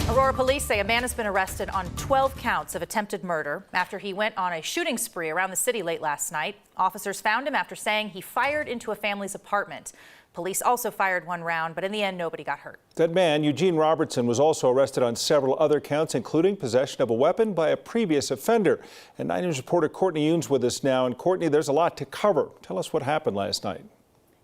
Aurora police say a man has been arrested on 12 counts of attempted murder after he went on a shooting spree around the city late last night. Officers found him after saying he fired into a family's apartment. Police also fired one round, but in the end, nobody got hurt. That man, Eugene Robertson, was also arrested on several other counts, including possession of a weapon by a previous offender. And 9 News reporter Courtney Yoon's with us now. And Courtney, there's a lot to cover. Tell us what happened last night.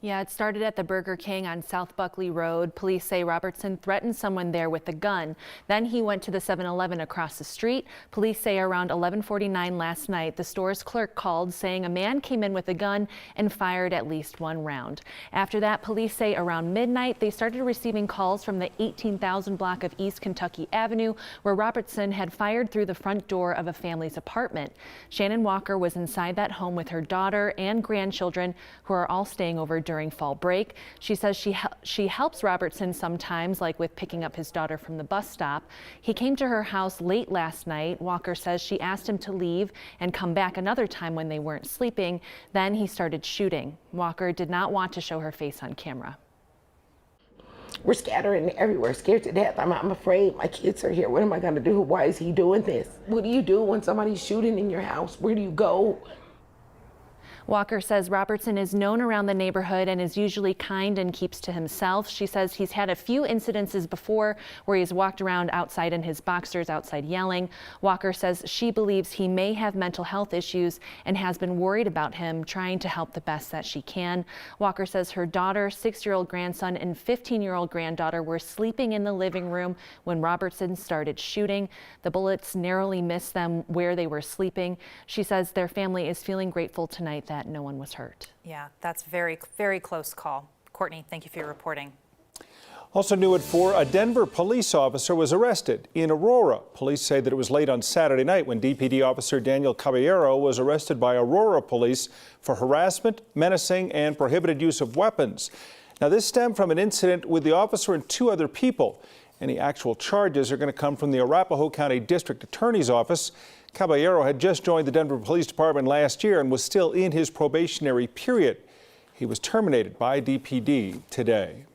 Yeah, it started at the Burger King on South Buckley Road. Police say Robertson threatened someone there with a gun. Then he went to the 7-Eleven across the street. Police say around 11:49 last night, the store's clerk called saying a man came in with a gun and fired at least one round. After that, police say around midnight, they started receiving calls from the 18,000 block of East Kentucky Avenue, where Robertson had fired through the front door of a family's apartment. Shannon Walker was inside that home with her daughter and grandchildren, who are all staying over during fall break. She says she helps Robertson sometimes, like with picking up his daughter from the bus stop. He came to her house late last night. Walker says she asked him to leave and come back another time when they weren't sleeping. Then he started shooting. Walker did not want to show her face on camera. We're scattering everywhere, scared to death. I'm afraid my kids are here. What am I going to do? Why is he doing this? What do you do when somebody's shooting in your house? Where do you go? Walker says Robertson is known around the neighborhood and is usually kind and keeps to himself. She says he's had a few incidences before where he's walked around outside in his boxers outside yelling. Walker says she believes he may have mental health issues and has been worried about him, trying to help the best that she can. Walker says her daughter, 6-year-old grandson, and 15-year-old granddaughter were sleeping in the living room when Robertson started shooting. The bullets narrowly missed them where they were sleeping. She says their family is feeling grateful tonight that no one was hurt. Yeah, that's very, very close call. Courtney, thank you for your reporting. Also new at 4, a Denver police officer was arrested in Aurora. Police say that it was late on Saturday night when DPD officer Daniel Caballero was arrested by Aurora police for harassment, menacing, and prohibited use of weapons. Now, this stemmed from an incident with the officer and 2 other people. Any actual charges are going to come from the Arapahoe County District Attorney's Office. Caballero had just joined the Denver Police Department last year and was still in his probationary period. He was terminated by DPD today.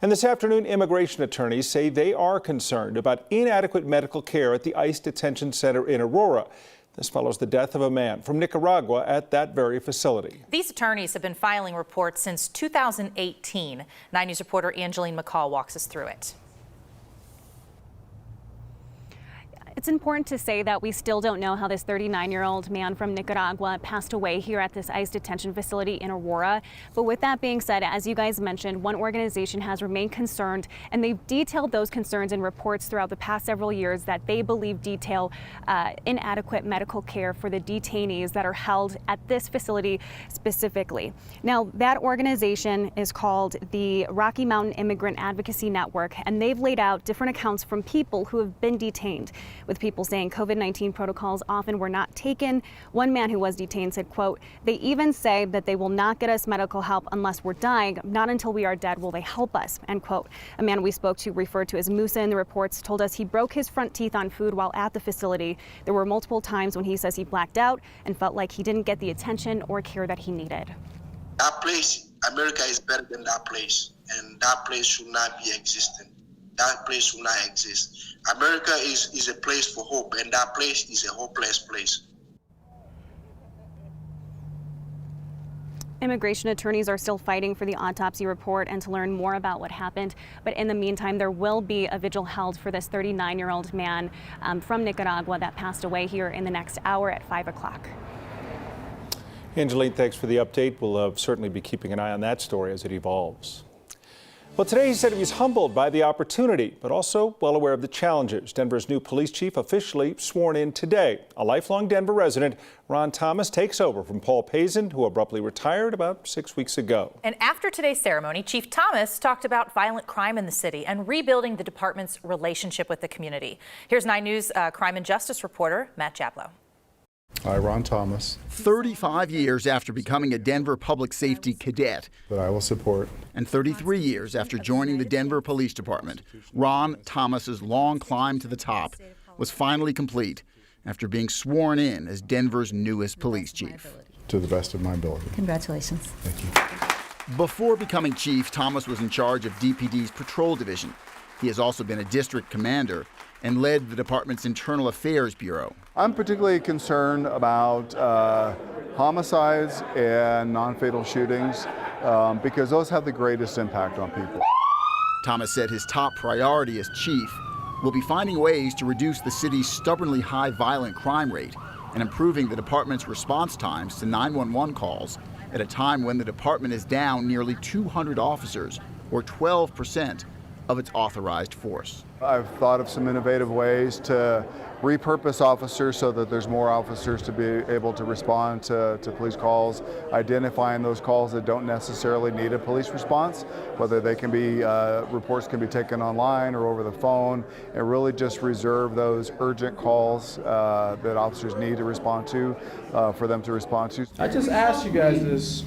And this afternoon, immigration attorneys say they are concerned about inadequate medical care at the ICE Detention Center in Aurora. This follows the death of a man from Nicaragua at that very facility. These attorneys have been filing reports since 2018. 9 News reporter Angeline McCall walks us through it. It's important to say that we still don't know how this 39-year-old man from Nicaragua passed away here at this ICE detention facility in Aurora. But with that being said, as you guys mentioned, one organization has remained concerned, and they've detailed those concerns in reports throughout the past several years that they believe detail inadequate medical care for the detainees that are held at this facility specifically. Now, that organization is called the Rocky Mountain Immigrant Advocacy Network, and they've laid out different accounts from people who have been detained, with people saying COVID-19 protocols often were not taken. One man who was detained said, quote, "They even say that they will not get us medical help unless we're dying. Not until we are dead will they help us," end quote. A man we spoke to, referred to as Musa in the reports, told us he broke his front teeth on food while at the facility. There were multiple times when he says he blacked out and felt like he didn't get the attention or care that he needed. That place, America is better than that place, and that place should not be existing. That place should not exist. America is a place for hope, and that place is a hopeless place. Immigration attorneys are still fighting for the autopsy report and to learn more about what happened. But in the meantime, there will be a vigil held for this 39-year-old man from Nicaragua that passed away here in the next hour at 5 o'clock. Angeline, thanks for the update. We'll certainly be keeping an eye on that story as it evolves. Well, today he said he was humbled by the opportunity, but also well aware of the challenges. Denver's new police chief officially sworn in today. A lifelong Denver resident, Ron Thomas, takes over from Paul Pazin, who abruptly retired about 6 weeks ago. And after today's ceremony, Chief Thomas talked about violent crime in the city and rebuilding the department's relationship with the community. Here's 9 News crime and justice reporter Matt Jablow. I, Ron Thomas, 35 years after becoming a Denver Public Safety Cadet, that I will support, and 33 years after joining the Denver Police Department, Ron Thomas's long climb to the top was finally complete after being sworn in as Denver's newest police chief. to the best of my ability. Congratulations. Thank you. Before becoming chief, Thomas was in charge of DPD's patrol division. He has also been a district commander and led the department's Internal Affairs Bureau. I'm particularly concerned about homicides and non-fatal shootings because those have the greatest impact on people. Thomas said his top priority as chief will be finding ways to reduce the city's stubbornly high violent crime rate and improving the department's response times to 911 calls at a time when the department is down nearly 200 officers, or 12% of its authorized force. I've thought of some innovative ways to repurpose officers so that there's more officers to be able to respond to police calls, identifying those calls that don't necessarily need a police response, whether they can be, reports can be taken online or over the phone, and really just reserve those urgent calls that officers need to respond to, for them to respond to. I just asked you guys this,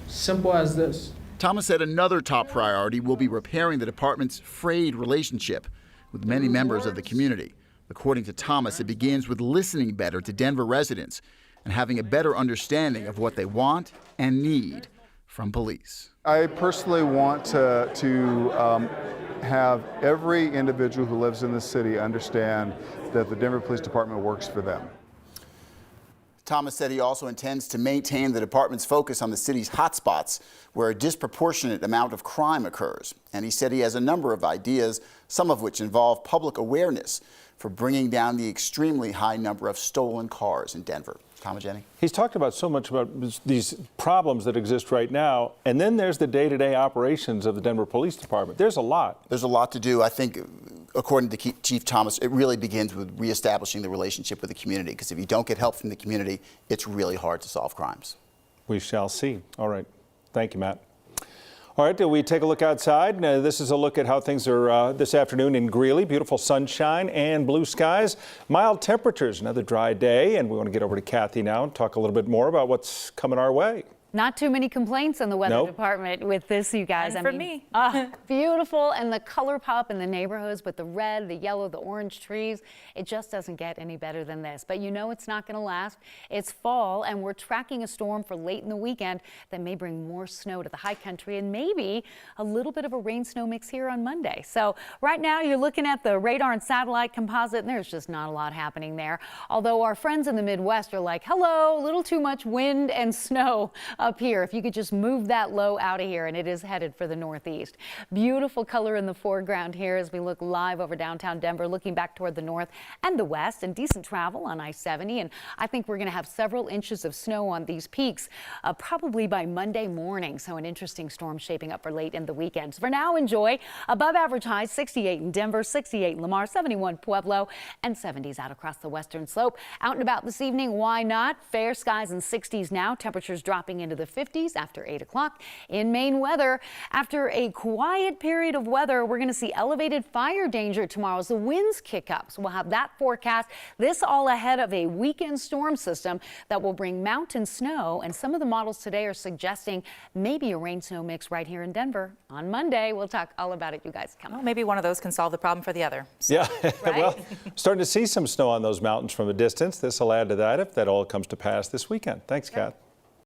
simple as this. Thomas said another top priority will be repairing the department's frayed relationship with many members of the community. According to Thomas, it begins with listening better to Denver residents and having a better understanding of what they want and need from police. I personally want to have every individual who lives in the city understand that the Denver Police Department works for them. Thomas said he also intends to maintain the department's focus on the city's hotspots where a disproportionate amount of crime occurs. And he said he has a number of ideas, some of which involve public awareness for bringing down the extremely high number of stolen cars in Denver. Tom and Jenny? He's talked about so much about these problems that exist right now, and then there's the day-to-day operations of the Denver Police Department. There's a lot. There's a lot to do. I think, according to Chief Thomas, it really begins with reestablishing the relationship with the community, because if you don't get help from the community, it's really hard to solve crimes. We shall see. All right. Thank you, Matt. All right, we take a look outside. This is a look at how things are this afternoon in Greeley. Beautiful sunshine and blue skies. Mild temperatures, another dry day. And we want to get over to Kathy now and talk a little bit more about what's coming our way. Not too many complaints in the weather department with this, you guys. And from me. Beautiful, and the color pop in the neighborhoods with the red, the yellow, the orange trees. It just doesn't get any better than this. But you know it's not going to last. It's fall, and we're tracking a storm for late in the weekend that may bring more snow to the high country and maybe a little bit of a rain-snow mix here on Monday. So right now you're looking at the radar and satellite composite, and there's just not a lot happening there. Although our friends in the Midwest are like, hello, a little too much wind and snow up here. If you could just move that low out of here, and it is headed for the northeast. Beautiful color in the foreground here as we look live over downtown Denver, looking back toward the north and the west, and decent travel on I-70. And I think we're going to have several inches of snow on these peaks probably by Monday morning. So an interesting storm shaping up for late in the weekend. So for now, enjoy. Above average highs, 68 in Denver, 68 in Lamar, 71 Pueblo, and 70s out across the western slope. Out and about this evening, why not? Fair skies and 60s now. Temperatures dropping into the 50s after 8 o'clock. In Maine weather, after a quiet period of weather, we're going to see elevated fire danger tomorrow as the winds kick up. So we'll have that forecast. This all ahead of a weekend storm system that will bring mountain snow. And some of the models today are suggesting maybe a rain-snow mix right here in Denver on Monday. We'll talk all about it, you guys. Come on. Well, maybe one of those can solve the problem for the other. So, yeah, right? Well, starting to see some snow on those mountains from a distance. This will add to that if that all comes to pass this weekend. Thanks, Kath.